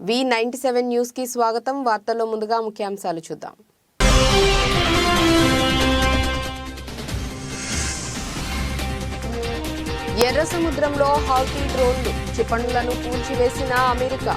V97 news కి స్వాగతం. వార్తల్లో ముందుగా ముఖ్యాంశాలు చూద్దాం. ఎర్ర సముద్రంలో హౌతీ డ్రోన్లు క్షిపణులను కూల్చివేసిన అమెరికా.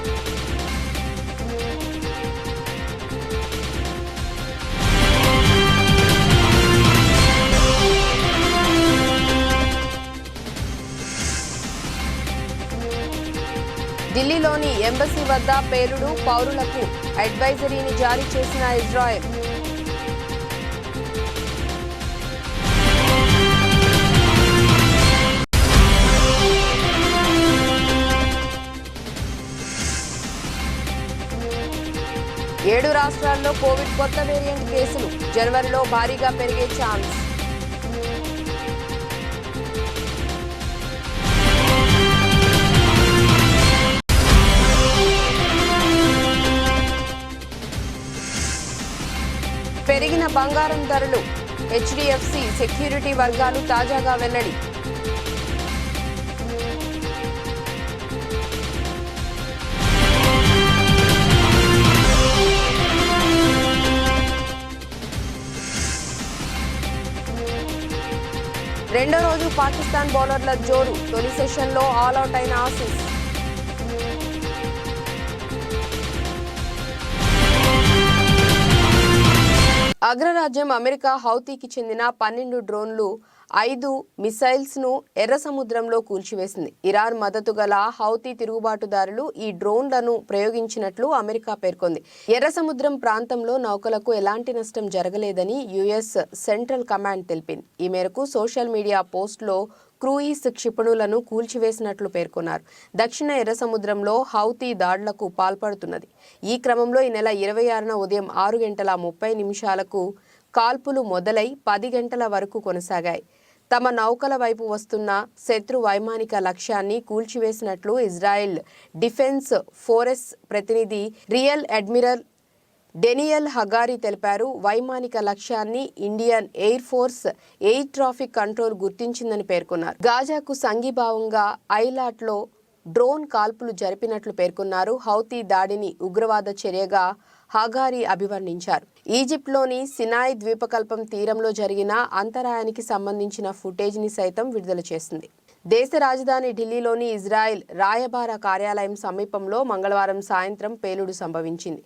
ఢిల్లీలోని ఎంబసీ వద్ద పేలుడు, పౌరులకు అడ్వైజరీని జారీ చేసిన ఇజ్రాయెల్. ఏడు రాష్ట్రాల్లో కోవిడ్ కొత్త వేరియంట్ కేసులు జనవరిలో భారీగా పెరిగే ఛాన్స్. పెరిగిన బంగారం ధరలు హెచ్డిఎఫ్సి సెక్యూరిటీ వర్గాలు తాజాగా వెల్లడి. రెండో రోజు పాకిస్తాన్ బౌలర్ల జోరు. తొలి సెషన్లో ఆల్అౌట్ అయిన ఆసీస్. అగ్రరాజ్యం అమెరికా హౌతీకి చెందిన 12 డ్రోన్లు 5 మిసైల్స్ ను ఎర్ర సముద్రంలో కూల్చివేసింది. ఇరాన్ మద్దతు గల హౌతీ తిరుగుబాటుదారులు ఈ డ్రోన్లను ప్రయోగించినట్లు అమెరికా పేర్కొంది. ఎర్ర సముద్రం ప్రాంతంలో నౌకలకు ఎలాంటి నష్టం జరగలేదని యుఎస్ సెంట్రల్ కమాండ్ తెలిపింది. ఈ మేరకు సోషల్ మీడియా పోస్టులో క్రూయిజ్ క్షిపణులను కూల్చివేసినట్లు పేర్కొన్నారు. దక్షిణ ఎర్ర సముద్రంలో హౌతీ దాడులకు పాల్పడుతున్నది. ఈ క్రమంలో ఈ నెల 26న ఉదయం 6:30 కాల్పులు మొదలై 10 గంటల వరకు కొనసాగాయి. తమ నౌకల వైపు వస్తున్న శత్రు వైమానిక లక్ష్యాన్ని కూల్చివేసినట్లు ఇజ్రాయెల్ డిఫెన్స్ ఫోర్సెస్ ప్రతినిధి రియల్ అడ్మిరల్ డెనియల్ హగారి తెలిపారు. వైమానిక లక్ష్యాన్ని Indian Air Force air traffic control గుర్తించిందని పేర్కొన్నారు. గాజాకు సంఘీభావంగా ఐలాట్లో డ్రోన్ కాల్పులు జరిపినట్లు పేర్కొన్నారు. హౌతీ దాడిని ఉగ్రవాద చర్యగా హగారి అభివర్ణించారు. ఈజిప్ట్లోని సినాయ్ ద్వీపకల్పం తీరంలో జరిగిన అంతరాయానికి సంబంధించిన ఫుటేజ్ని సైతం విడుదల చేసింది. దేశ రాజధాని ఢిల్లీలోని ఇజ్రాయెల్ రాయబార కార్యాలయం సమీపంలో మంగళవారం సాయంత్రం పేలుడు సంభవించింది.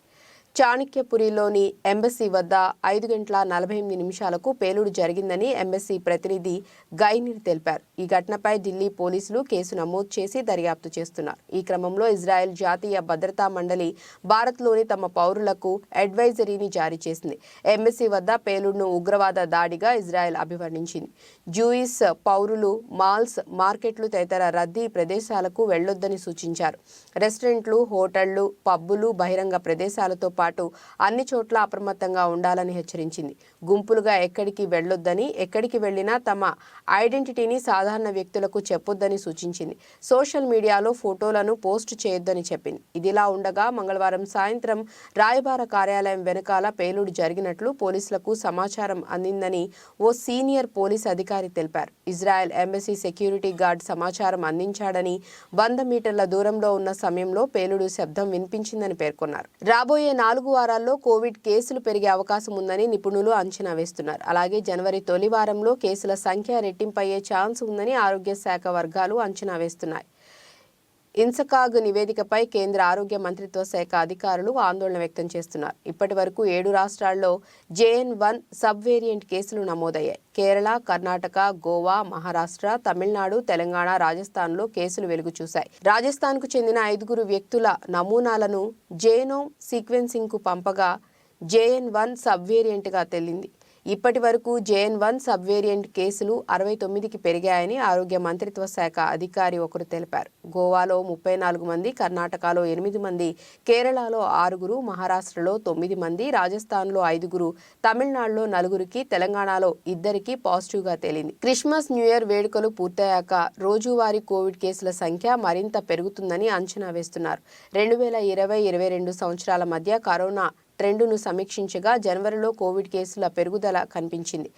చాణక్యపురిలోని ఎంబసీ వద్ద 5:48 పేలుడు జరిగిందని ఎంబసీ ప్రతినిధి గైనిర్ తెలిపారు. ఈ ఘటనపై ఢిల్లీ పోలీసులు కేసు నమోదు చేసి దర్యాప్తు చేస్తున్నారు. ఈ క్రమంలో ఇజ్రాయెల్ జాతీయ భద్రతా మండలి భారత్లోని తమ పౌరులకు అడ్వైజరీని జారీ చేసింది. ఎంబసీ వద్ద పేలుడును ఉగ్రవాద దాడిగా ఇజ్రాయెల్ అభివర్ణించింది. జూయిస్ పౌరులు మాల్స్, మార్కెట్లు తదితర రద్దీ ప్రదేశాలకు వెళ్లొద్దని సూచించారు. రెస్టారెంట్లు, హోటళ్లు, పబ్బులు, బహిరంగ ప్రదేశాలతో పాటు అన్ని చోట్ల అప్రమత్తంగా ఉండాలని హెచ్చరించింది. గుంపులుగా ఎక్కడికి వెళ్లొద్దని, ఎక్కడికి వెళ్లినా తమ ఐడెంటిటీని సాధారణ వ్యక్తులకు చెప్పొద్దని సూచించింది. సోషల్ మీడియాలో ఫోటోలను పోస్ట్ చేయొద్దని చెప్పింది. ఇదిలా ఉండగా మంగళవారం సాయంత్రం రాయబార కార్యాలయం వెనకాల పేలుడు జరిగినట్లు పోలీసులకు సమాచారం అందిందని ఓ సీనియర్ పోలీస్ అధికారి తెలిపారు. ఇజ్రాయెల్ ఎంబసీ సెక్యూరిటీ గార్డ్ సమాచారం అందించాడని 100 మీటర్ల దూరంలో ఉన్న సమయంలో పేలుడు శబ్దం వినిపించిందని పేర్కొన్నారు. రాబోయే 4 వారాల్లో కోవిడ్ కేసులు పెరిగే అవకాశం ఉందని నిపుణులు అంచనా వేస్తున్నారు. అలాగే జనవరి తొలి వారంలో కేసుల సంఖ్య రెట్టింపయ్యే ఛాన్స్ ఉందని ఆరోగ్య శాఖ వర్గాలు అంచనా వేస్తున్నాయి. ఇన్సకాగ్ నివేదికపై కేంద్ర ఆరోగ్య మంత్రిత్వ శాఖ అధికారులు ఆందోళన వ్యక్తం చేస్తున్నారు. ఇప్పటి వరకు 7 రాష్ట్రాల్లో JN1 సబ్ వేరియంట్ కేసులు నమోదయ్యాయి. కేరళ, కర్ణాటక, గోవా, మహారాష్ట్ర, తమిళనాడు, తెలంగాణ, రాజస్థాన్లో కేసులు వెలుగు చూశాయి. రాజస్థాన్కు చెందిన 5 వ్యక్తుల నమూనాలను జెనోమ్ సీక్వెన్సింగ్కు పంపగా JN1 సబ్ వేరియంట్గా తేలింది. ఇప్పటి వరకు JN1 సబ్ వేరియంట్ కేసులు 69కి పెరిగాయని ఆరోగ్య మంత్రిత్వ శాఖ అధికారి ఒకరు తెలిపారు. గోవాలో 34 మంది, కర్ణాటకలో 8 మంది, కేరళలో 6, మహారాష్ట్రలో 9 మంది, రాజస్థాన్లో 5, తమిళనాడులో 4కి, తెలంగాణలో 2కి పాజిటివ్గా తేలింది. క్రిస్మస్, న్యూ ఇయర్ వేడుకలు పూర్తయ్యాక రోజువారీ కోవిడ్ కేసుల సంఖ్య మరింత పెరుగుతుందని అంచనా వేస్తున్నారు. 2020-22 సంవత్సరాల మధ్య కరోనా ట్రెండును సమీక్షించగా జనవరిలో కోవిడ్ కేసుల పెరుగుదల కనిపించింది.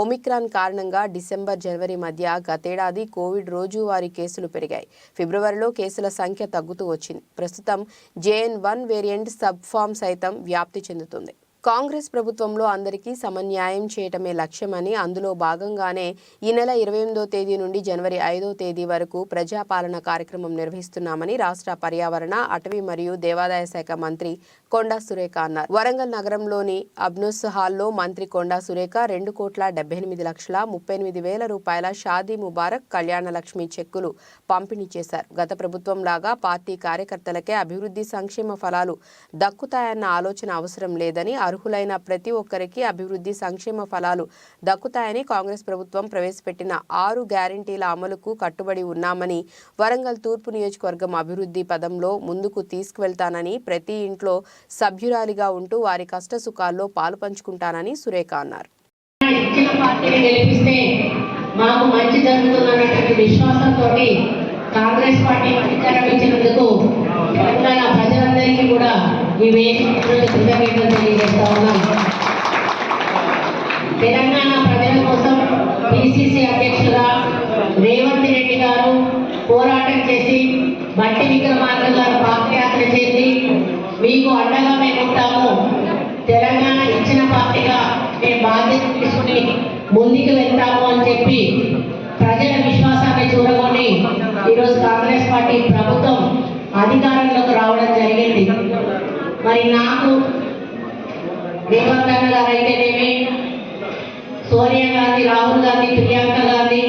ఒమిక్రాన్ కారణంగా డిసెంబర్, జనవరి మధ్య గతేడాది కోవిడ్ రోజువారీ కేసులు పెరిగాయి. ఫిబ్రవరిలో కేసుల సంఖ్య తగ్గుతూ వచ్చింది. ప్రస్తుతం JN.1 వేరియంట్ సబ్ ఫామ్ సైతం వ్యాప్తి చెందుతుంది. కాంగ్రెస్ ప్రభుత్వంలో అందరికీ సమన్యాయం చేయటమే లక్ష్యమని, అందులో భాగంగానే ఈ నెల 28వ తేదీ నుండి జనవరి 5వ తేదీ వరకు ప్రజాపాలన కార్యక్రమం నిర్వహిస్తున్నామని రాష్ట్ర పర్యావరణ, అటవీ మరియు దేవాదాయ శాఖ మంత్రి కొండా సురేఖ అన్నారు. వరంగల్ నగరంలోని అబ్నోస్ హాల్లో మంత్రి కొండా సురేఖ 2,78,38,038 రూపాయల షాదీ ముబారక్ కళ్యాణ లక్ష్మి చెక్కులు పంపిణీ చేశారు. గత ప్రభుత్వం లాగా పార్టీ కార్యకర్తలకే అభివృద్ధి సంక్షేమ ఫలాలు దక్కుతాయన్న ఆలోచన అవసరం లేదని, అర్హులైన ప్రతి ఒక్కరికి అభివృద్ధి సంక్షేమ ఫలాలు దక్కుతాయని, కాంగ్రెస్ ప్రభుత్వం ప్రవేశపెట్టిన 6 గ్యారంటీల అమలుకు కట్టుబడి ఉన్నామని, వరంగల్ తూర్పు నియోజకవర్గం అభివృద్ధి పదంలో ముందుకు తీసుకువెళ్తానని, ప్రతి ఇంట్లో సభ్యురాలిగా ఉంటూ వారి కష్ట సుఖాల్లో పాలు పంచుకుంటానని సురేఖ అన్నారు. కాంగ్రెస్ పార్టీ అధికారం ఇచ్చినందుకు తెలంగాణ ప్రజలందరికీ కూడా ఈ వేదికను కృతజ్ఞతలు తెలియజేస్తా ఉన్నాం. తెలంగాణ ప్రజల కోసం PCC అధ్యక్షులుగా రేవంత్ రెడ్డి గారు పోరాటం చేసి, బట్టి విక్రమార్క గారు పాదయాత్ర చేసి మీకు అండగా మేము ఉంటాము, తెలంగాణ ఇచ్చిన పార్టీగా మేము బాధ్యత తీసుకుని ముందుకు వెళ్తాము అని చెప్పి ప్రజల విశ్వాసాన్ని చూరగొని ఈరోజు కాంగ్రెస్ పార్టీ ప్రభుత్వం అధికారంలోకి రావడం జరిగింది. మరి నాకు రేవంత్ అన్న గారు అయితేనేమి, సోనియా గాంధీ, రాహుల్ గాంధీ, ప్రియాంక గాంధీ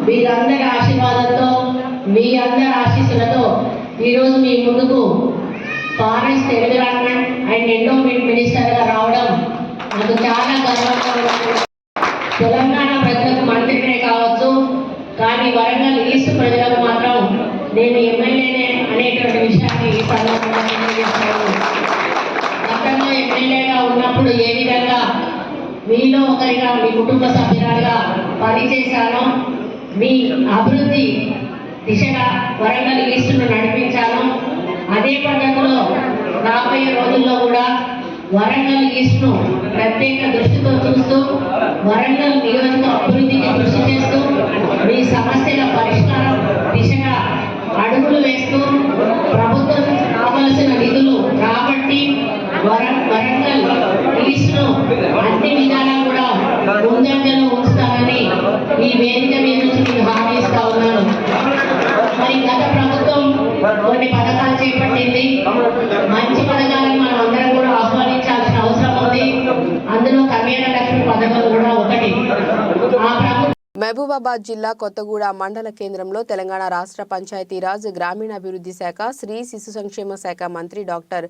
వీరందరి ఆశీర్వాదంతో, మీ అందరి ఆశీస్సులతో ఈరోజు మీ ముందుకు ఫారెస్ట్, ఎన్విరాన్మెంట్ అండ్ ఎండోమెంట్ మినిస్టర్గా రావడం నాకు చాలా గర్వంగా ఉంది. తెలంగాణ ప్రజలకు మంత్రినే కావచ్చు, కానీ వరంగల్ ఈస్ట్ ప్రజలకు మాత్రం నేను ఎమ్మెల్యేనే అనేటువంటి విషయాన్ని ఈ సందర్భంగా తెలియజేస్తాను. గతంలో ఎమ్మెల్యేగా ఉన్నప్పుడు ఏ విధంగా మీలో ఒకరిగా, మీ కుటుంబ సభ్యురాలుగా పనిచేశాను, మీ అభివృద్ధి దిశగా వరంగల్ ఈస్ట్ను నడిపించాను. అదే పద్ధతిలో రాబోయే రోజుల్లో కూడా వరంగల్ ఈస్ట్ను ప్రత్యేక దృష్టితో చూస్తూ, వరంగల్ నియోజక అభివృద్ధికి కృషి చేస్తూ, మీ సమస్యల పరిష్కారం దిశగా అడుగులు వేస్తూ, ప్రభుత్వం కావలసిన నిధులు రాబట్టి వరంగల్ ఈస్ట్ను అన్ని విధాలా కూడా ముందంజలో ఉంచుతానని ఈ వేదిక మీద నుంచి నేను హామీ ఇస్తా ఉన్నాను. మరి గత ప్రభుత్వం కొన్ని పథకాలు చేపట్టింది. మంచి పథకాలను మనం అందరం కూడా ఆహ్వానించాల్సిన అవసరం ఉంది. అందులో కళ్యాణ లక్ష్మి పథకం కూడా ఒకటి. ఆ ప్రభుత్వం మహబూబాబాద్ జిల్లా కొత్తగూడ మండల కేంద్రంలో తెలంగాణ రాష్ట్ర పంచాయతీరాజ్ గ్రామీణాభివృద్ధి శాఖ, స్త్రీ శిశు సంక్షేమ శాఖ మంత్రి డాక్టర్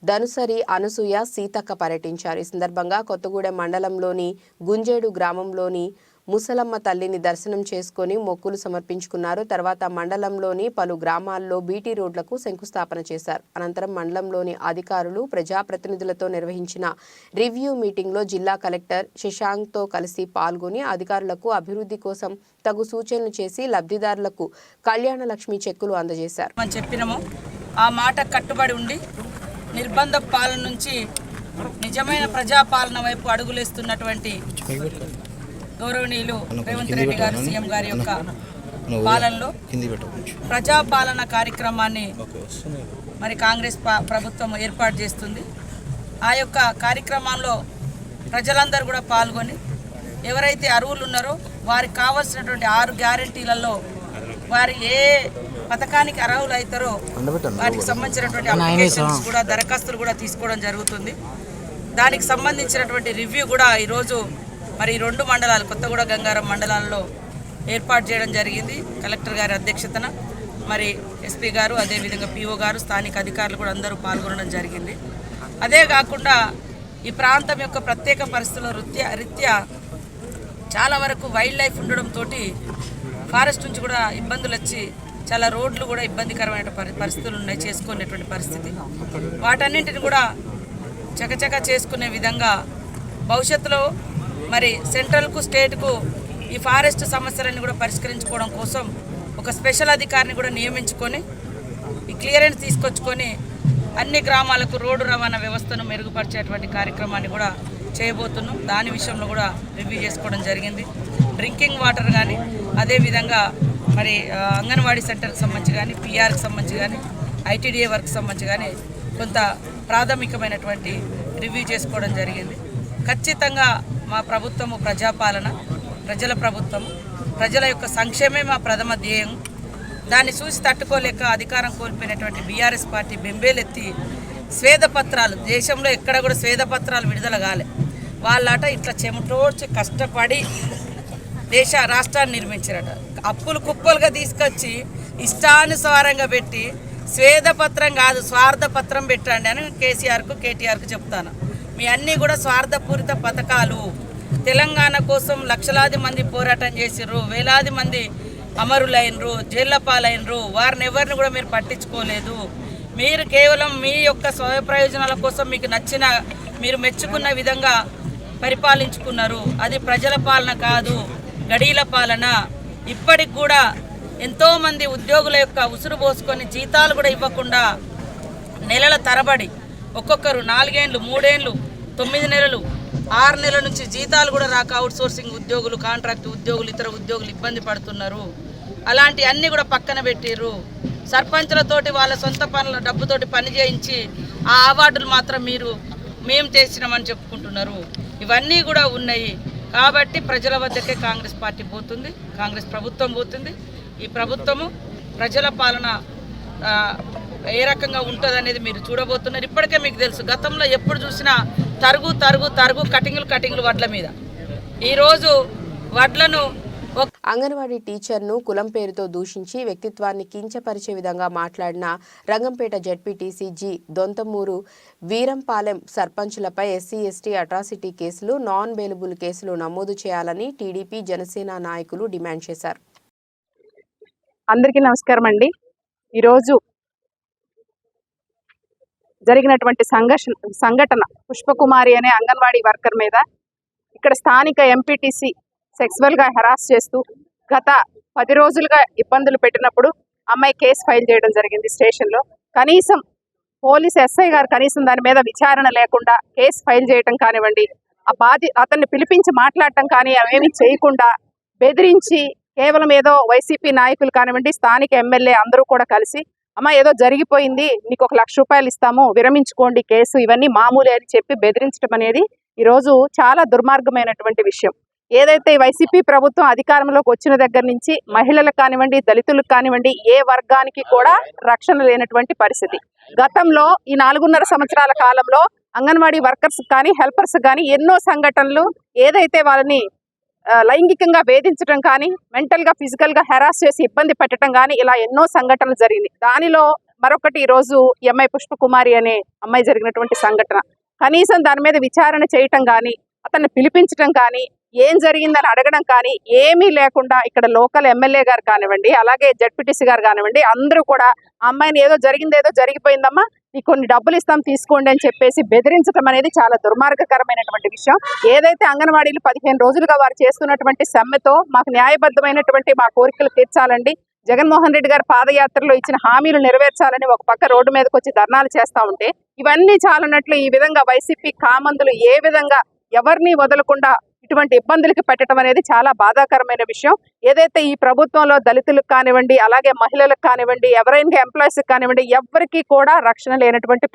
ధనుసరి అనసూయ సీతక్క పర్యటించారు. ఈ సందర్భంగా కొత్తగూడెం మండలంలోని గుంజేడు గ్రామంలోని ముసలమ్మ తల్లిని దర్శనం చేసుకుని మొక్కులు సమర్పించుకున్నారు. తర్వాత మండలంలోని పలు గ్రామాల్లో బీటీ రోడ్లకు శంకుస్థాపన చేశారు. అనంతరం మండలంలోని అధికారులు, ప్రజాప్రతినిధులతో నిర్వహించిన రివ్యూ మీటింగ్లో జిల్లా కలెక్టర్ శశాంక్తో కలిసి పాల్గొని అధికారులకు అభివృద్ధి కోసం తగు సూచనలు చేసి లబ్ధిదారులకు కళ్యాణ లక్ష్మి చెక్కులు అందజేశారు. చెప్పినాము ఆ మాట కట్టుబడి ఉండి నిర్బంధ పాలన నుంచి నిజమైన ప్రజాపాలన వైపు అడుగులేస్తున్నటువంటి గౌరవనీయులు రేవంత్ రెడ్డి గారు సీఎం గారి యొక్క పాలనలో ప్రజాపాలన కార్యక్రమాన్ని మరి కాంగ్రెస్ ప్రభుత్వం ఏర్పాటు చేస్తుంది. ఆ యొక్క కార్యక్రమంలో ప్రజలందరూ కూడా పాల్గొని ఎవరైతే అర్హులు ఉన్నారో వారికి కావాల్సినటువంటి 6 గ్యారంటీలలో వారు ఏ పథకానికి అర్హులు అవుతారో వాటికి సంబంధించినటువంటి అప్లికేషన్స్ కూడా, దరఖాస్తులు కూడా తీసుకోవడం జరుగుతుంది. దానికి సంబంధించినటువంటి రివ్యూ కూడా ఈరోజు మరి 2 మండలాలు, కొత్తగూడ, గంగారం మండలాల్లో ఏర్పాటు చేయడం జరిగింది. కలెక్టర్ గారి అధ్యక్షతన మరి ఎస్పీ గారు, అదేవిధంగా PO గారు, స్థానిక అధికారులు కూడా అందరూ పాల్గొనడం జరిగింది. అదే కాకుండా ఈ ప్రాంతం యొక్క ప్రత్యేక పరిస్థితుల రీత్యా చాలా వరకు వైల్డ్ లైఫ్ ఉండడంతో ఫారెస్ట్ నుంచి కూడా ఇబ్బందులు వచ్చి చాలా రోడ్లు కూడా ఇబ్బందికరమైన పరిస్థితులు ఉన్నాయి, చేసుకునేటువంటి పరిస్థితి. వాటన్నింటిని కూడా చకచక చేసుకునే విధంగా భవిష్యత్తులో మరి సెంట్రల్కు, స్టేట్కు ఈ ఫారెస్ట్ సమస్యలన్నీ కూడా పరిష్కరించుకోవడం కోసం ఒక స్పెషల్ అధికారిని కూడా నియమించుకొని ఈ క్లియరెన్స్ తీసుకొచ్చుకొని అన్ని గ్రామాలకు రోడ్డు రవాణా వ్యవస్థను మెరుగుపరిచేటువంటి కార్యక్రమాన్ని కూడా చేయబోతున్నాం. దాని విషయంలో కూడా రివ్యూ చేసుకోవడం జరిగింది. డ్రింకింగ్ వాటర్ కానీ, అదేవిధంగా మరి అంగన్వాడీ సెంటర్కి సంబంధించి కానీ, పిఆర్కి సంబంధించి కానీ, ఐటీడీఏ వర్క్ సంబంధించి కానీ కొంత ప్రాథమికమైనటువంటి రివ్యూ చేసుకోవడం జరిగింది. ఖచ్చితంగా మా ప్రభుత్వము ప్రజాపాలన, ప్రజల ప్రభుత్వము, ప్రజల యొక్క సంక్షేమే మా ప్రథమ ధ్యేయం. దాన్ని చూసి తట్టుకోలేక అధికారం కోల్పోయినటువంటి బీఆర్ఎస్ పార్టీ బెంబేలెత్తి స్వేదపత్రాలు, దేశంలో ఎక్కడ కూడా స్వేదపత్రాలు విడుదల కాలే, వాళ్ళట ఇట్లా చెమటోడ్చి కష్టపడి రాష్ట్రాన్ని నిర్మించారట. అప్పులు కుప్పలుగా తీసుకొచ్చి ఇష్టానుసారంగా పెట్టి స్వేదపత్రం కాదు స్వార్థపత్రం పెట్టండి అని కేసీఆర్కు కేటీఆర్కు చెప్తాను. మీ అన్నీ కూడా స్వార్థపూరిత పథకాలు. తెలంగాణ కోసం లక్షలాది మంది పోరాటం చేసిర్రు, వేలాది మంది అమరులైనరు, జైళ్ళ పాలైనరు. వారిని ఎవరిని కూడా మీరు పట్టించుకోలేదు. మీరు కేవలం మీ యొక్క స్వయ ప్రయోజనాల కోసం మీకు నచ్చిన, మీరు మెచ్చుకున్న విధంగా పరిపాలించుకున్నారు. అది ప్రజల పాలన కాదు, గడీల పాలన. ఇప్పటికి కూడా ఎంతోమంది ఉద్యోగుల యొక్క ఉసురు పోసుకొని జీతాలు కూడా ఇవ్వకుండా నెలల తరబడి, ఒక్కొక్కరు 4 ఏళ్ళు, 3 ఏళ్ళు, 9 నెలలు, 6 నెలల నుంచి జీతాలు కూడా రాక అవుట్సోర్సింగ్ ఉద్యోగులు, కాంట్రాక్ట్ ఉద్యోగులు, ఇతర ఉద్యోగులు ఇబ్బంది పడుతున్నారు. అలాంటి అన్నీ కూడా పక్కన పెట్టిర్రు. సర్పంచులతోటి వాళ్ళ సొంత పనుల డబ్బుతోటి పని చేయించి ఆ అవార్డులు మాత్రం మేము చేసినామని చెప్పుకుంటున్నారు. ఇవన్నీ కూడా ఉన్నాయి. కాబట్టి ప్రజల వద్దకే కాంగ్రెస్ పార్టీ పోతుంది, కాంగ్రెస్ ప్రభుత్వం పోతుంది. ఈ ప్రభుత్వము ప్రజల పాలన ఏ రకంగా ఉంటుంది అనేది మీరు చూడబోతున్నారు. ఇప్పటికే మీకు తెలుసు, గతంలో ఎప్పుడు చూసినా తరుగు తరుగు తరుగు, కటింగులు వడ్ల మీద. ఈరోజు వడ్లను అంగన్వాడీ టీచర్ను కులం పేరుతో దూషించి వ్యక్తిత్వాన్ని కించపరిచే విధంగా మాట్లాడిన రంగంపేట జెడ్పీటీసీ జి దొంతమూరు వీరంపాలెం సర్పంచులపై ఎస్సీ ఎస్టీ అట్రాసిటీ కేసులు, నాన్ బెయిలబుల్ కేసులు నమోదు చేయాలని టీడీపీ జనసేన నాయకులు డిమాండ్ చేశారు. అందరికీ నమస్కారం అండి. ఈరోజు జరిగినటువంటి సంఘటన పుష్పకుమారి అనే అంగన్వాడీ వర్కర్ మీద ఇక్కడ స్థానిక ఎంపీటీసీ సెక్సువల్గా హెరాస్ చేస్తూ గత 10 రోజులుగా ఇబ్బందులు పెట్టినప్పుడు అమ్మాయి కేసు ఫైల్ చేయడం జరిగింది స్టేషన్లో. కనీసం పోలీస్ ఎస్ఐ గారు కనీసం దాని మీద విచారణ లేకుండా కేసు ఫైల్ చేయటం కానివ్వండి, అతన్ని పిలిపించి మాట్లాడటం కానీ అవేమీ చేయకుండా బెదిరించి కేవలం ఏదో వైసీపీ నాయకులు కానివ్వండి, స్థానిక ఎమ్మెల్యే అందరూ కూడా కలిసి అమ్మ ఏదో జరిగిపోయింది, నీకు 1 లక్ష రూపాయలు ఇస్తాము, విరమించుకోండి కేసు, ఇవన్నీ మామూలే అని చెప్పి బెదిరించడం అనేది ఈరోజు చాలా దుర్మార్గమైనటువంటి విషయం. ఏదైతే వైసీపీ ప్రభుత్వం అధికారంలోకి వచ్చిన దగ్గర నుంచి మహిళలకు కానివ్వండి, దళితులకు కానివ్వండి, ఏ వర్గానికి కూడా రక్షణ లేనటువంటి పరిస్థితి. గతంలో ఈ 4.5 సంవత్సరాల కాలంలో అంగన్వాడీ వర్కర్స్ కానీ, హెల్పర్స్ కానీ ఎన్నో సంఘటనలు, ఏదైతే వాళ్ళని లైంగికంగా వేధించడం కానీ, మెంటల్గా ఫిజికల్గా హెరాస్ చేసి ఇబ్బంది పెట్టడం కానీ, ఇలా ఎన్నో సంఘటనలు జరిగినాయి. దానిలో మరొకటి ఈరోజు ఎంఐ పుష్పకుమారి అనే అమ్మాయి జరిగినటువంటి సంఘటన. కనీసం దాని మీద విచారణ చేయటం కానీ, అతన్ని పిలిపించడం కానీ, ఏం జరిగిందని అడగడం కానీ ఏమీ లేకుండా ఇక్కడ లోకల్ ఎమ్మెల్యే గారు కానివ్వండి, అలాగే జెడ్పీటీసీ గారు కానివ్వండి, అందరూ కూడా అమ్మాయిని ఏదో జరిగిపోయిందమ్మా, నీకు కొన్ని డబ్బులు ఇస్తాం తీసుకోండి అని చెప్పేసి బెదిరించడం అనేది చాలా దుర్మార్గకరమైనటువంటి విషయం. ఏదైతే అంగన్వాడీలు 15 రోజులుగా వారు చేస్తున్నటువంటి సమ్మెతో మాకు న్యాయబద్ధమైనటువంటి మా కోరికలు తీర్చాలండి, జగన్మోహన్ రెడ్డి గారు పాదయాత్రలో ఇచ్చిన హామీలు నెరవేర్చాలని ఒక పక్క రోడ్డు మీదకి వచ్చి ధర్నాలు చేస్తా ఉంటే, ఇవన్నీ చాలన్నట్లు ఈ విధంగా వైసీపీ కామందులు ఏ విధంగా ఎవరిని వదలకుండా ఇటువంటి ఇబ్బందులకి పెట్టడం అనేది చాలా బాధాకరమైన విషయం. ఏదైతే ఈ ప్రభుత్వంలో దళితులకు కానివ్వండి, అలాగే మహిళలకు కానివ్వండి, ఎవరైనా ఎంప్లాయీస్ కానివ్వండి, ఎవరికి కూడా రక్షణ లేనటువంటి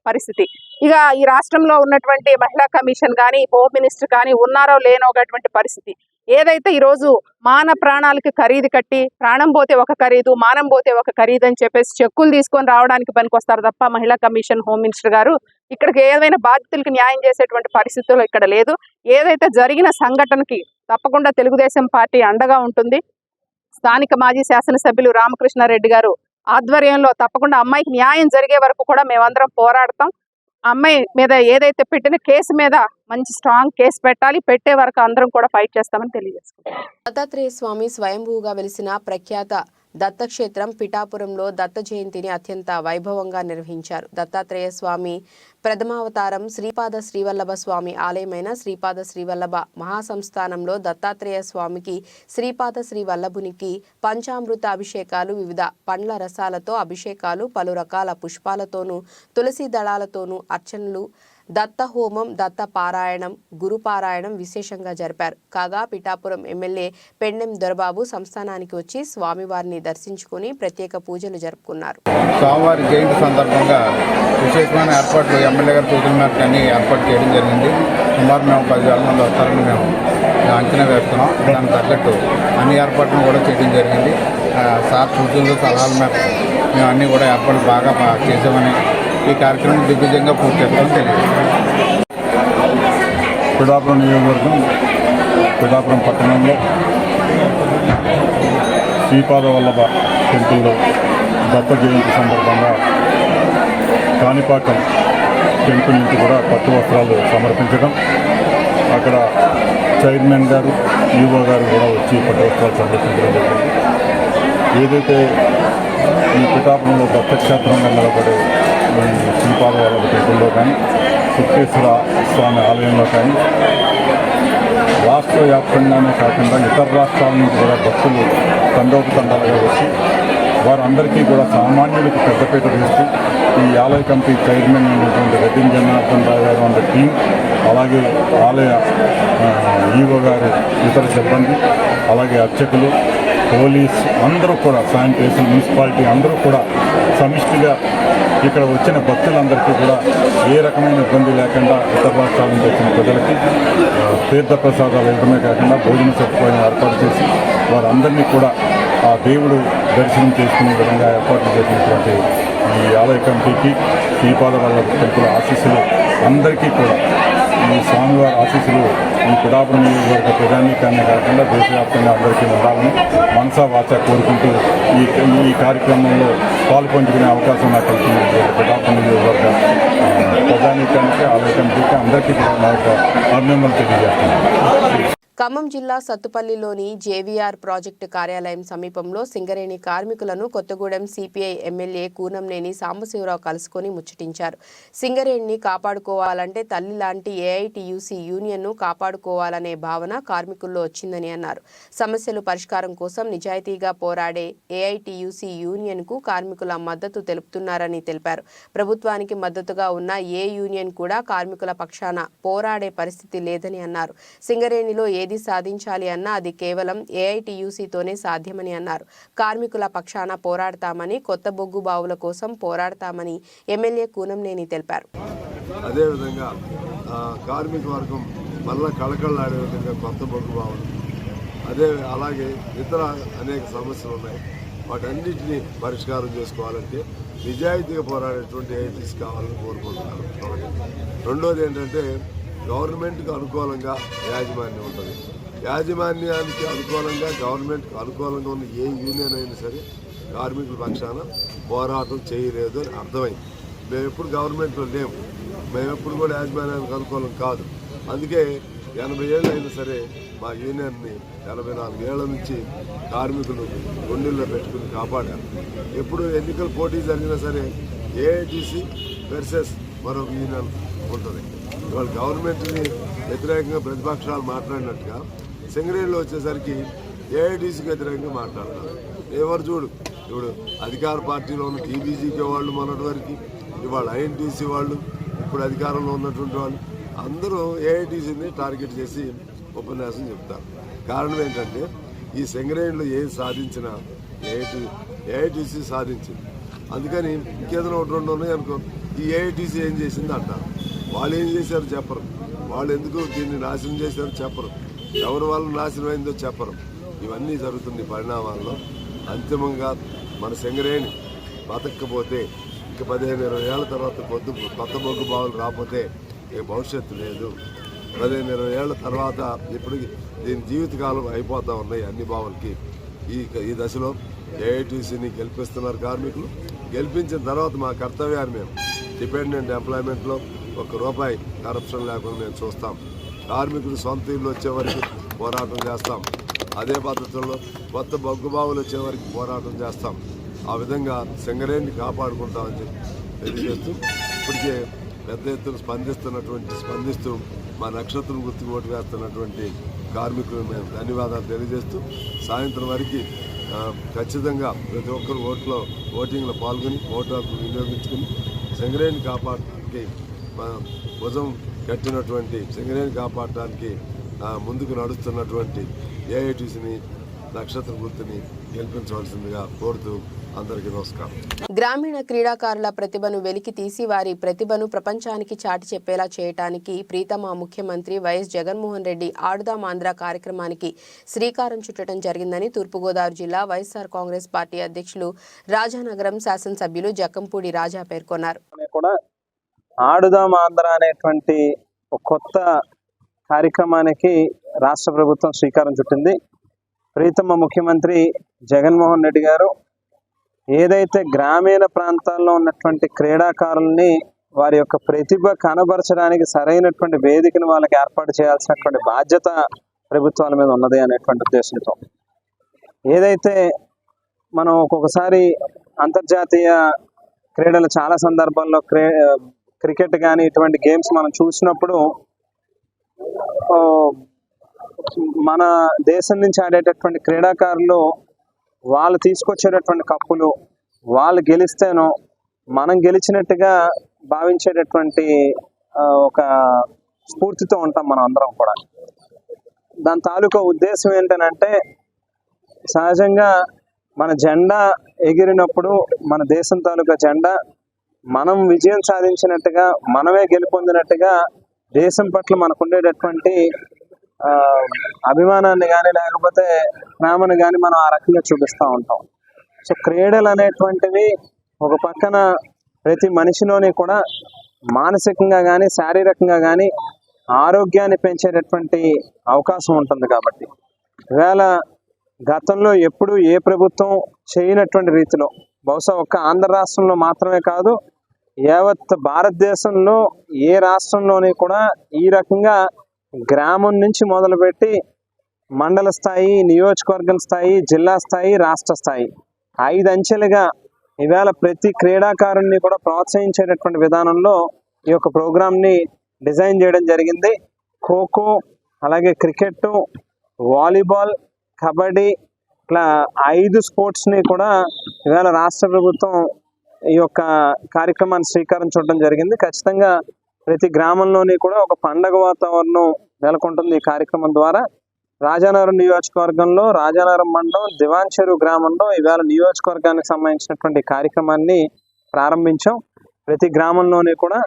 పరిస్థితి. ఇక ఈ రాష్ట్రంలో ఉన్నటువంటి మహిళా కమిషన్ కానీ, హోమ్ మినిస్టర్ కానీ ఉన్నారో లేనోటువంటి పరిస్థితి. ఏదైతే ఈరోజు మాన ప్రాణాలకి ఖరీదు కట్టి, ప్రాణం పోతే ఒక ఖరీదు, మానం పోతే ఒక ఖరీదు అని చెప్పేసి చెక్కులు తీసుకొని రావడానికి పనికొస్తారు తప్ప మహిళా కమిషన్, హోమ్ మినిస్టర్ గారు ఇక్కడికి ఏదైనా బాధితులకు న్యాయం చేసేటువంటి పరిస్థితుల్లో ఇక్కడ లేదు. ఏదైతే జరిగిన సంఘటనకి తప్పకుండా తెలుగుదేశం పార్టీ అండగా ఉంటుంది. స్థానిక మాజీ శాసనసభ్యులు రామకృష్ణారెడ్డి గారు ఆధ్వర్యంలో తప్పకుండా అమ్మాయికి న్యాయం జరిగే వరకు కూడా మేమందరం పోరాడతాం. అమ్మాయి మీద ఏదైతే పెట్టిన కేసు మీద మంచి స్ట్రాంగ్ కేసు పెట్టాలి, పెట్టే వరకు అందరం కూడా ఫైట్ చేస్తామని తెలియజేసుకుంటాం. దత్తాత్రేయ స్వామి స్వయంభూగా వెలిసిన ప్రఖ్యాత దత్తక్షేత్రం పిఠాపురంలో దత్త జయంతిని అత్యంత వైభవంగా నిర్వహించారు. దత్తాత్రేయ స్వామి ప్రథమావతారం శ్రీపాద శ్రీవల్లభ స్వామి ఆలయమైన శ్రీపాద శ్రీవల్లభ మహాసంస్థానంలో దత్తాత్రేయ స్వామికి శ్రీపాద శ్రీవల్లభునికి పంచామృత అభిషేకాలు, వివిధ పండ్ల రసాలతో అభిషేకాలు, పలు రకాల పుష్పాలతోనూ తులసి దళాలతోనూ అర్చనలు, దత్త హోమం, దత్త పారాయణం, గురుపారాయణం విశేషంగా జరిపారు. కాగా పిఠాపురం ఎమ్మెల్యే పెండెం దొరబాబు సంస్థానానికి వచ్చి స్వామివారిని దర్శించుకుని ప్రత్యేక పూజలు జరుపుకున్నారు. స్వామివారి జయంతి సందర్భంగా విశేషమైన ఏర్పాట్లు ఎమ్మెల్యే గారి సూచన మేరకు అన్ని ఏర్పాటు చేయడం జరిగింది. సుమారు మేము 10,000 మంది వస్తారని మేము అంచనా వేస్తున్నాం. దానికి తగ్గట్టు అన్ని ఏర్పాట్లను కూడా చేయడం జరిగింది. సార్ సూచనలు సలహాల మేరకు మేము అన్నీ కూడా ఏర్పాట్లు బాగా చేసామని ఈ కార్యక్రమం దిగ్విజయంగా పూర్తి చేస్తామని తెలియదు. పిఠాపురం నియోజకవర్గం పిఠాపురం పట్టణంలో శ్రీపాద వల్లభ టెంపుల్లో దత్త జయంతి సందర్భంగా కాణిపాకం టెంపుల్ నుంచి కూడా పట్టు వస్త్రాలు సమర్పించడం, అక్కడ చైర్మన్ గారు, ఈవో గారు కూడా వచ్చి పట్టు వస్త్రాలు సమర్పించడం జరిగింది. ఏదైతే ఈ పిఠాపురంలో దత్తక్షేత్రంగా నిలబడే శ్రీపాద వల్లభ టెంపుల్లో కానీ, సుక్కేశ్వర స్వామి ఆలయంలో కానీ రాష్ట్ర వ్యాప్తంగానే కాకుండా ఇతర రాష్ట్రాల నుంచి కూడా భక్తులు తండోపతండాలుగా వచ్చి వారందరికీ కూడా సామాన్యులకు పెద్దపీట వేస్తూ ఈ ఆలయ కమిటీ చైర్మన్ అయినటువంటి రెడ్డి జనార్దన్ రావు గారు అండ్ టీం, అలాగే ఆలయ ఈవో గారు, ఇతర సిబ్బంది, అలాగే అర్చకులు, పోలీస్ అందరూ కూడా, శానిటేషన్, మున్సిపాలిటీ అందరూ కూడా సమిష్టిగా ఇక్కడ వచ్చిన భక్తులందరికీ కూడా ఏ రకమైన ఇబ్బంది లేకుండా ఇతర రాష్ట్రాల నుంచి వచ్చిన ప్రజలకి తీర్థప్రసాదాలు ఇవ్వడమే కాకుండా భోజన సదుపాయం ఏర్పాటు చేసి వారందరినీ కూడా ఆ దేవుడు దర్శనం చేసుకునే విధంగా ఏర్పాట్లు చేసినటువంటి ఈ ఆలయ కమిటీకి శ్రీపాద వల్లభ టెంపుల్ ఆశీస్సులు అందరికీ కూడా, ఈ స్వామివారి ఆశీస్సులు ఈ పిఠాపురం నియోజకవర్గ ప్రజానీకాన్ని కాకుండా దేశవ్యాప్తంగా అందరికీ ఉండాలని మనసా వాచా కోరుకుంటూ ఈ కార్యక్రమంలో పాల్పంచుకునే అవకాశం నాకు కలిగింది. పిఠాపురం నియోజకవర్గ ప్రజానీకానికి, ఆలయ కమిటీకి అందరికీ కూడా నా యొక్క అభినందనలు తెలియజేస్తున్నాను. ఖమ్మం జిల్లా సత్తుపల్లిలోని జేవీఆర్ ప్రాజెక్టు కార్యాలయం సమీపంలో సింగరేణి కార్మికులను కొత్తగూడెం సిపిఐ ఎమ్మెల్యే కూనంనేని సాంబశివరావు కలుసుకొని ముచ్చటించారు. సింగరేణిని కాపాడుకోవాలంటే తల్లి లాంటి ఏఐటీయూసీ యూనియన్ను కాపాడుకోవాలనే భావన కార్మికుల్లో వచ్చిందని అన్నారు. సమస్యలు పరిష్కారం కోసం నిజాయితీగా పోరాడే ఏఐటీయూసీ యూనియన్కు కార్మికుల మద్దతు తెలుపుతున్నారని తెలిపారు. ప్రభుత్వానికి మద్దతుగా ఉన్న ఏ యూనియన్ కూడా కార్మికుల పక్షాన పోరాడే పరిస్థితి లేదని అన్నారు. సింగరేణిలో ఏది సాధించాలి అన్నా అది కేవలం ఏఐటీయూసీతోనే సాధ్యమని అన్నారు. కార్మికుల పక్షాన పోరాడతామని, కొత్త బొగ్గు బావుల కోసం పోరాడతామని ఎమ్మెల్యే కూనంనేని తెలిపారు. అదేవిధంగా కార్మిక వర్గం మళ్ళా కళకళలాడే విధంగా కొత్త బొగ్గు బావులు, అలాగే ఇతర అనేక సమస్యలు ఉన్నాయి. వాటన్నిటిని పరిష్కారం చేసుకోవాలంటే నిజాయితీగా పోరాడేటువంటి ఏఐటీసీ కావాలని కోరుకుంటున్నారు. రెండోది ఏంటంటే గవర్నమెంట్కి అనుకూలంగా యాజమాన్యం ఉంటుంది. యాజమాన్యానికి అనుకూలంగా, గవర్నమెంట్కి అనుకూలంగా ఉన్న ఏ యూనియన్ అయినా సరే కార్మికుల పక్షాన పోరాటం చేయలేదు అని అర్థమైంది. మేము ఎప్పుడు గవర్నమెంట్లో లేము, మేము ఎప్పుడు కూడా యాజమాన్యానికి అనుకూలం కాదు. అందుకే 80 ఏళ్ళు అయినా సరే మా యూనియన్ని 84 ఏళ్ల నుంచి కార్మికులు గుండెల్లో పెట్టుకుని కాపాడారు. ఎప్పుడు ఎన్నికల పోటీ జరిగినా సరే ఏఐటీసీ వర్సెస్ మరొక యూనియన్ ఉంటుంది. ఇవాళ గవర్నమెంట్ని వ్యతిరేకంగా ప్రతిపక్షాలు మాట్లాడినట్టుగా సింగరేణిలో వచ్చేసరికి ఏఐటీసీకి వ్యతిరేకంగా మాట్లాడతారు. ఎవరు చూడు, ఇప్పుడు అధికార పార్టీలో ఉన్న టీబీజీకే వాళ్ళు మొన్నటి వరకు, ఇవాళ ఐఎన్టీసీ వాళ్ళు, ఇప్పుడు అధికారంలో ఉన్నటువంటి వాళ్ళు అందరూ ఏఐటీసీని టార్గెట్ చేసి ఉపన్యాసం చెప్తారు. కారణం ఏంటంటే ఈ సింగరేణిలో ఏది సాధించినా ఏఐటీసీ సాధించింది. అందుకని ఇంకేదైనా ఒకటి రెండు ఉన్నాయి అనుకో, ఈ ఏఐటీసీ ఏం చేసింది అంటారు. వాళ్ళు ఏం చేశారు చెప్పరు, వాళ్ళు ఎందుకు దీన్ని నాశనం చేశారో చెప్పరు, ఎవరి వల్ల నాశనం అయిందో చెప్పరు. ఇవన్నీ జరుగుతుంది పరిణామాల్లో. అంతిమంగా మన సింగరేణి బతకపోతే ఇంకా 15-20 ఏళ్ల తర్వాత కొత్త బొగ్గు బావులు రాకపోతే ఇక భవిష్యత్తు లేదు. 15-20 ఏళ్ల తర్వాత ఇప్పటికి దీని జీవితకాలం అయిపోతూ ఉన్నాయి అన్ని బావులకి. ఈ దశలో ఏఐటీసీని గెలిపిస్తున్నారు కార్మికులు. గెలిపించిన తర్వాత మా కర్తవ్యాన్ని మేము డిపెండెంట్ ఎంప్లాయ్మెంట్లో ₹1 కరప్షన్ లేకుండా మేము చూస్తాం. కార్మికులు సొంత ఇల్లు వచ్చే వరకు పోరాటం చేస్తాం. అదే పద్ధతుల్లో కొత్త బొగ్గుబావులు వచ్చే వరకు పోరాటం చేస్తాం. ఆ విధంగా సింగరేణిని కాపాడుకుంటామని చెప్పి తెలియజేస్తూ ఇప్పటికే పెద్ద ఎత్తున స్పందిస్తూ మా నక్షత్రం గుర్తుకు ఓటు వేస్తున్నటువంటి కార్మికులు మేము ధన్యవాదాలు తెలియజేస్తూ సాయంత్రం వరకు ఖచ్చితంగా ప్రతి ఒక్కరు ఓటింగ్లో పాల్గొని ఓటు హక్కు వినియోగించుకుని సింగరేణి కాపాడటానికి భుజం కట్టినటువంటి సింగరేణి కాపాడటానికి ముందుకు నడుస్తున్నటువంటి ఏఐటీసీని నక్షత్ర గుర్తుని గెలిపించవలసిందిగా కోరుతూ అందరికీ నమస్కారం. గ్రామీణ క్రీడాకారుల ప్రతిభను వెలికి తీసి వారి ప్రతిభను ప్రపంచానికి చాటి చెప్పేలా చేయడానికి ప్రీతమ ముఖ్యమంత్రి వైఎస్ జగన్మోహన్ రెడ్డి ఆడుదాం ఆంధ్ర కార్యక్రమానికి శ్రీకారం చుట్టడం జరిగిందని తూర్పుగోదావరి జిల్లా వైఎస్ఆర్ కాంగ్రెస్ పార్టీ అధ్యక్షులు రాజానగరం శాసనసభ్యులు జక్కంపూడి రాజా పేర్కొన్నారు. ఆడుదాం ఆంధ్ర అనేటువంటి ఒక కొత్త కార్యక్రమానికి రాష్ట్ర ప్రభుత్వం శ్రీకారం చుట్టింది. ప్రీతమ ముఖ్యమంత్రి జగన్మోహన్ రెడ్డి గారు ఏదైతే గ్రామీణ ప్రాంతాల్లో ఉన్నటువంటి క్రీడాకారుల్ని వారి యొక్క ప్రతిభ కనబరచడానికి సరైనటువంటి వేదికను వాళ్ళకి ఏర్పాటు చేయాల్సినటువంటి బాధ్యత ప్రభుత్వాల మీద ఉన్నది అనేటువంటి ఉద్దేశంతో ఏదైతే మనం ఒక్కొక్కసారి అంతర్జాతీయ క్రీడలు చాలా సందర్భాల్లో క్రికెట్ కానీ ఇటువంటి గేమ్స్ మనం చూసినప్పుడు మన దేశం నుంచి ఆడేటటువంటి క్రీడాకారులు వాళ్ళు తీసుకొచ్చేటటువంటి కప్పులు వాళ్ళు గెలిస్తేనో మనం గెలిచినట్టుగా భావించేటటువంటి ఒక స్ఫూర్తితో ఉంటాం మనం అందరం కూడా. దాని తాలూకా ఉద్దేశం ఏంటంటే సహజంగా మన జెండా ఎగిరినప్పుడు మన దేశం తాలూకా జెండా మనం విజయం సాధించినట్టుగా మనమే గెలుపొందినట్టుగా దేశం పట్ల మనకు ఉండేటటువంటి అభిమానాన్ని కానీ లేకపోతే ప్రేమను కానీ మనం ఆ రకంగా చూపిస్తూ ఉంటాం. సో క్రీడలు అనేటువంటివి ఒక పక్కన ప్రతి మనిషిలోని కూడా మానసికంగా కానీ శారీరకంగా కానీ ఆరోగ్యాన్ని పెంచేటటువంటి అవకాశం ఉంటుంది. కాబట్టి ఈవేళ గతంలో ఎప్పుడు ఏ ప్రభుత్వం చేయనటువంటి రీతిలో బహుశా ఒక్క ఆంధ్ర రాష్ట్రంలో మాత్రమే కాదు యావత్ భారతదేశంలో ఏ రాష్ట్రంలోని కూడా ఈ రకంగా గ్రామం నుంచి మొదలుపెట్టి మండల స్థాయి, నియోజకవర్గం స్థాయి, జిల్లా స్థాయి, రాష్ట్ర స్థాయి 5 అంచెలుగా ఈవేళ ప్రతి క్రీడాకారుణ్ణి కూడా ప్రోత్సహించేటటువంటి విధానంలో ఈ యొక్క ప్రోగ్రామ్ని డిజైన్ చేయడం జరిగింది. ఖోఖో, అలాగే క్రికెట్, వాలీబాల్, కబడ్డీ ఇట్లా 5 స్పోర్ట్స్ని కూడా ఈవేళ రాష్ట్ర ప్రభుత్వం ఈ యొక్క కార్యక్రమాన్ని శ్రీకారం చుట్టడం జరిగింది. ఖచ్చితంగా ప్రతి గ్రామంలోని కూడా ఒక పండగ వాతావరణం నెలకొంటుంది ఈ కార్యక్రమం ద్వారా. రాజానగరం నియోజకవర్గంలో రాజానగరం మండలం దివాన్ చెరువు గ్రామంలో ఈవేళ నియోజకవర్గానికి సంబంధించినటువంటి కార్యక్రమాన్ని ప్రారంభించాం. ప్రతి గ్రామంలోని కూడా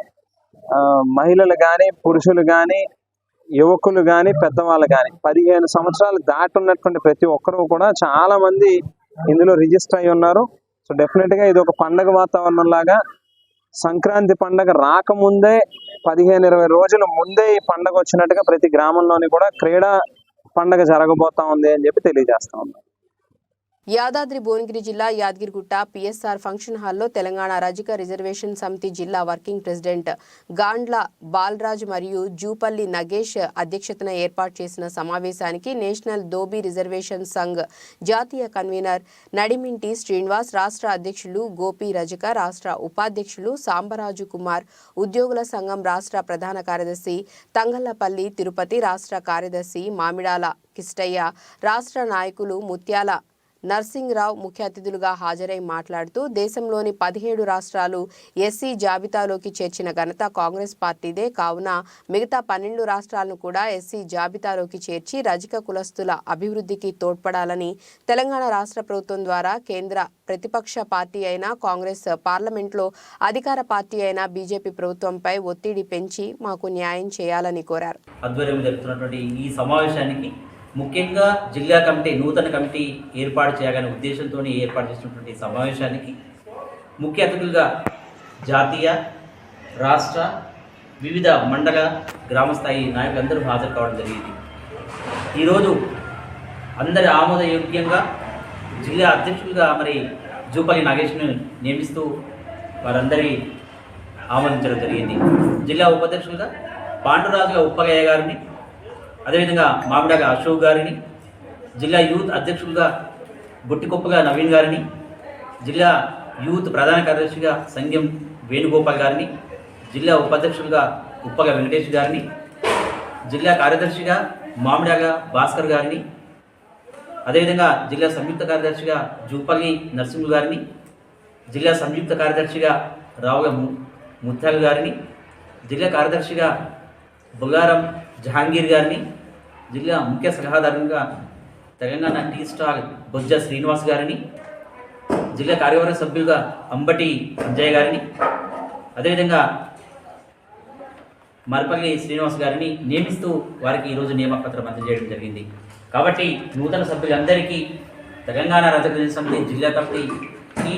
మహిళలు కానీ, పురుషులు కానీ, యువకులు కానీ, పెద్దవాళ్ళు కానీ 15 సంవత్సరాలు దాటున్నటువంటి ప్రతి ఒక్కరూ కూడా చాలా మంది ఇందులో రిజిస్టర్ అయి ఉన్నారు. సో డెఫినెట్గా ఇది ఒక పండగ వాతావరణం లాగా సంక్రాంతి పండగ రాకముందే 15-20 రోజుల ముందే ఈ పండగ వచ్చినట్టుగా ప్రతి గ్రామంలోని కూడా క్రీడా పండగ జరగబోతా ఉంది అని చెప్పి తెలియజేస్తా ఉన్నాం. యాదాద్రి భువనగిరి జిల్లా యాదగిరిగుట్ట పిఎస్ఆర్ ఫంక్షన్ హాల్లో తెలంగాణ రజక రిజర్వేషన్ సమితి జిల్లా వర్కింగ్ ప్రెసిడెంట్ గాండ్ల బాలరాజ్ మరియు జూపల్లి నగేష్ అధ్యక్షతన ఏర్పాటు చేసిన సమావేశానికి నేషనల్ దోబీ రిజర్వేషన్ సంఘ్ జాతీయ కన్వీనర్ నడిమింటి శ్రీనివాస్, రాష్ట్ర అధ్యక్షులు గోపి రజక, రాష్ట్ర ఉపాధ్యక్షులు సాంబరాజు కుమార్, ఉద్యోగుల సంఘం రాష్ట్ర ప్రధాన కార్యదర్శి తంగళ్లపల్లి తిరుపతి, రాష్ట్ర కార్యదర్శి మామిడాల కిష్టయ్య, రాష్ట్ర నాయకులు ముత్యాల నర్సింగ్రావు ముఖ్య అతిథులుగా హాజరై మాట్లాడుతూ దేశంలోని 17 రాష్ట్రాలు ఎస్సీ జాబితాలోకి చేర్చిన ఘనత కాంగ్రెస్ పార్టీదే. కావున మిగతా 12 రాష్ట్రాలను కూడా ఎస్సీ జాబితాలోకి చేర్చి రజక కులస్తుల అభివృద్ధికి తోడ్పడాలని తెలంగాణ రాష్ట్ర ప్రభుత్వం ద్వారా కేంద్ర ప్రతిపక్ష పార్టీ అయిన కాంగ్రెస్, పార్లమెంట్లో అధికార పార్టీ అయిన బీజేపీ ప్రభుత్వంపై ఒత్తిడి పెంచి మాకు న్యాయం చేయాలని కోరారు. ఆధ్వర్యంలో జరుగుతున్నటువంటి ఈ సమావేశానికి ముఖ్యంగా జిల్లా కమిటీ, నూతన కమిటీ ఏర్పాటు చేయాలనే ఉద్దేశంతో ఏర్పాటు చేసినటువంటి సమావేశానికి ముఖ్య అతిథులుగా జాతీయ, రాష్ట్ర, వివిధ మండల, గ్రామస్థాయి నాయకులందరూ హాజరు కావడం జరిగింది. ఈరోజు అందరి ఆమోదయోగ్యంగా జిల్లా అధ్యక్షులుగా మరి జూపల్లి నాగేష్ను నియమిస్తూ వారందరి ఆమోదించడం జరిగింది. జిల్లా ఉపాధ్యక్షులుగా పాండురాజుల ఉప్పగయ్య గారిని, అదేవిధంగా మామిడాల అశోక్ గారిని, జిల్లా యూత్ అధ్యక్షులుగా బొట్టికొప్పగా నవీన్ గారిని, జిల్లా యూత్ ప్రధాన కార్యదర్శిగా సంగం వేణుగోపాల్ గారిని, జిల్లా ఉపాధ్యక్షులుగా ఉప్పగా వెంకటేష్ గారిని, జిల్లా కార్యదర్శిగా మామిడాగా భాస్కర్ గారిని, అదేవిధంగా జిల్లా సంయుక్త కార్యదర్శిగా జూపల్లి నరసింహులు గారిని, జిల్లా సంయుక్త కార్యదర్శిగా రావుల ముత్యాలు గారిని, జిల్లా కార్యదర్శిగా బుల్లారం జహాంగీర్ గారిని, జిల్లా ముఖ్య సలహాదారుగా తెలంగాణ టీ స్టాల్ బొజ్జ శ్రీనివాస్ గారిని, జిల్లా కార్యవర్గ సభ్యులుగా అంబటి అంజయ్య గారిని, అదేవిధంగా మరపల్లి శ్రీనివాస్ గారిని నియమిస్తూ వారికి ఈరోజు నియామకపత్రం అందజేయడం జరిగింది. కాబట్టి నూతన సభ్యులందరికీ తెలంగాణ రజక సమితి జిల్లా కమిటీకి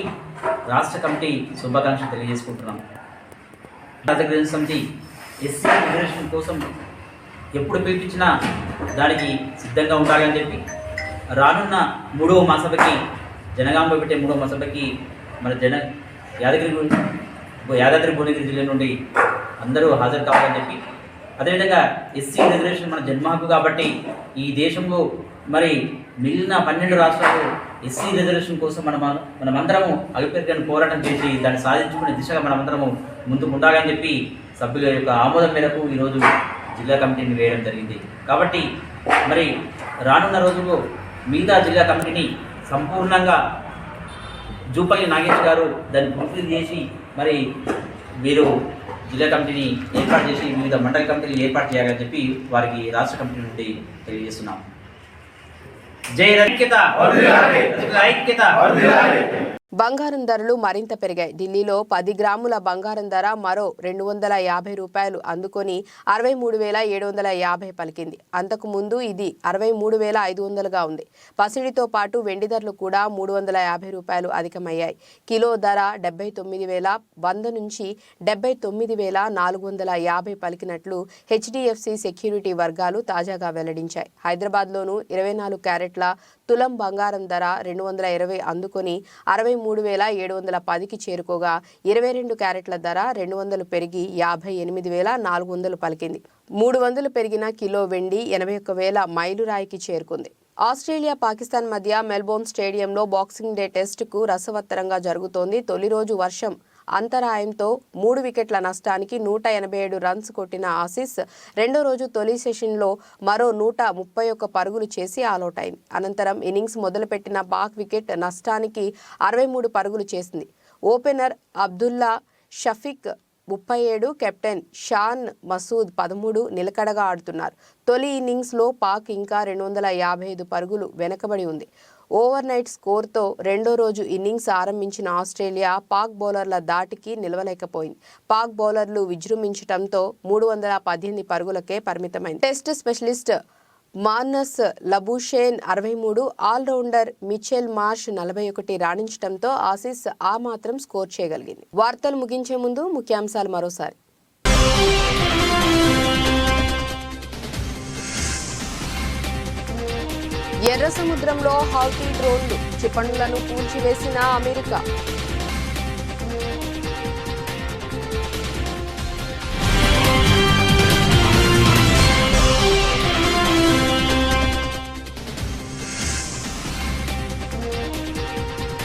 రాష్ట్ర కమిటీ శుభాకాంక్షలు తెలియజేసుకుంటున్నాం. రజక సమితి ఎస్సీ రిజర్వేషన్ కోసం ఎప్పుడు పిలిపించినా దానికి సిద్ధంగా ఉండాలని చెప్పి రానున్న 3వ మహాసభకి జనగాంలో పెట్టే 3వ మహాసభకి మన యాదాద్రి భువనగిరి జిల్లా నుండి అందరూ హాజరు కావాలని చెప్పి, అదేవిధంగా ఎస్సీ రిజర్వేషన్ మన జన్మ హక్కు కాబట్టి ఈ దేశంలో మరి మిగిలిన 12 రాష్ట్రాలు ఎస్సీ రిజర్వేషన్ కోసం మనమందరము అలుపెరుగని పోరాటం చేసి దాన్ని సాధించుకునే దిశగా మనమందరము ముందుకు ఉండాలని చెప్పి సభ్యుల యొక్క ఆమోదం మేరకు ఈరోజు జిల్లా కమిటీని వేయడం జరిగింది. కాబట్టి మరి రానున్న రోజుల్లో మిగతా జిల్లా కమిటీని సంపూర్ణంగా జూపల్లి నాగేష్ గారు దాన్ని పూర్తి చేసి మరి వీరు జిల్లా కమిటీని ఏర్పాటు చేసి వివిధ మండల కమిటీలు ఏర్పాటు చేయాలని చెప్పి వారికి రాష్ట్ర కమిటీ నుండి తెలియజేస్తున్నాం. జై ఐక్యత. బంగారం ధరలు మరింత పెరిగాయి. ఢిల్లీలో 10 గ్రాముల బంగారం ధర మరో 250 రూపాయలు అందుకొని 63,750 పలికింది. అంతకు ముందు ఇది 63,500గా ఉంది. పసిడితో పాటు వెండి ధరలు కూడా 350 రూపాయలు అధికమయ్యాయి. కిలో ధర 79,100 నుంచి 79,450 పలికినట్లు హెచ్డిఎఫ్సి సెక్యూరిటీ వర్గాలు తాజాగా వెల్లడించాయి. హైదరాబాద్లోనూ 24 క్యారెట్ల తులం బంగారం ధర 220 అందుకొని 63,710కి చేరుకోగా 22 క్యారెట్ల ధర 200 పెరిగి 58,400 పలికింది. 300 పెరిగిన కిలో వెండి 81,000 మైలురాయికి చేరుకుంది. ఆస్ట్రేలియా పాకిస్తాన్ మధ్య మెల్బోర్న్ స్టేడియంలో బాక్సింగ్ డే టెస్టుకు రసవత్తరంగా జరుగుతోంది. తొలి రోజు వర్షం అంతరాయంతో 3 వికెట్ల నష్టానికి 187 రన్స్ కొట్టిన ఆసీస్ రెండో రోజు తొలి సెషన్లో మరో 131 పరుగులు చేసి ఆలౌట్ అయింది. అనంతరం ఇన్నింగ్స్ మొదలుపెట్టిన పాక్ వికెట్ నష్టానికి 63 పరుగులు చేసింది. ఓపెనర్ అబ్దుల్లా షఫీక్ 37, కెప్టెన్ షాన్ మసూద్ 13 నిలకడగా ఆడుతున్నారు. తొలి ఇన్నింగ్స్లో పాక్ ఇంకా 255 పరుగులు వెనకబడి ఉంది. ఓవర్ నైట్ స్కోర్తో రెండో రోజు ఇన్నింగ్స్ ఆరంభించిన ఆస్ట్రేలియా పాక్ బౌలర్ల దాటికి నిలవలేకపోయింది. పాక్ బౌలర్లు విజృంభించడంతో 318 పరుగులకే పరిమితమైంది. Test specialist Marnus Labuschagne 63, allrounder Mitchell Marsh 41 రాణించడంతో ఆసీస్ ఆ మాత్రం స్కోర్ చేయగలిగింది. వార్తలు ముగించే ముందు ముఖ్యాంశాలు మరోసారి. ఎర్ర సముద్రంలో హౌతీ డ్రోన్లు క్షిపణులను కూల్చివేసిన అమెరికా.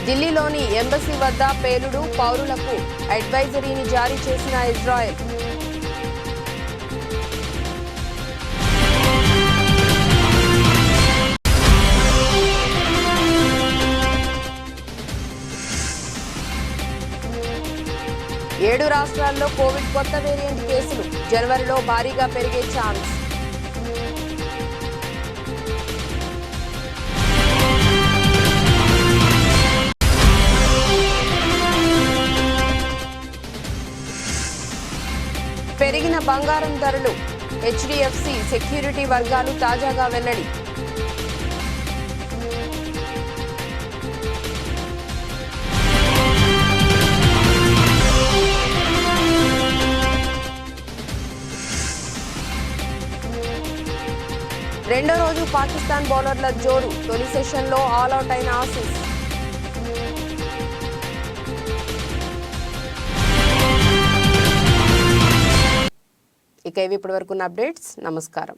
ఢిల్లీలోని ఎంబసీ వద్ద పేలుడు, పౌరులకు అడ్వైజరీని జారీ చేసిన ఇజ్రాయెల్. ఏడు రాష్ట్రాల్లో కోవిడ్ కొత్త వేరియంట్ కేసులు జనవరిలో భారీగా పెరిగే ఛాన్స్. పెరిగిన బంగారం ధరలు హెచ్డిఎఫ్సి సెక్యూరిటీ వర్గాలు తాజాగా వెల్లడి. రెండో రోజు పాకిస్తాన్ బౌలర్ల జోరు. తొలి సెషన్లో ఆల్అౌట్ అయిన ఆసీస్. ఇక ఇవి ఇప్పటివరకున్న అప్డేట్స్. నమస్కారం.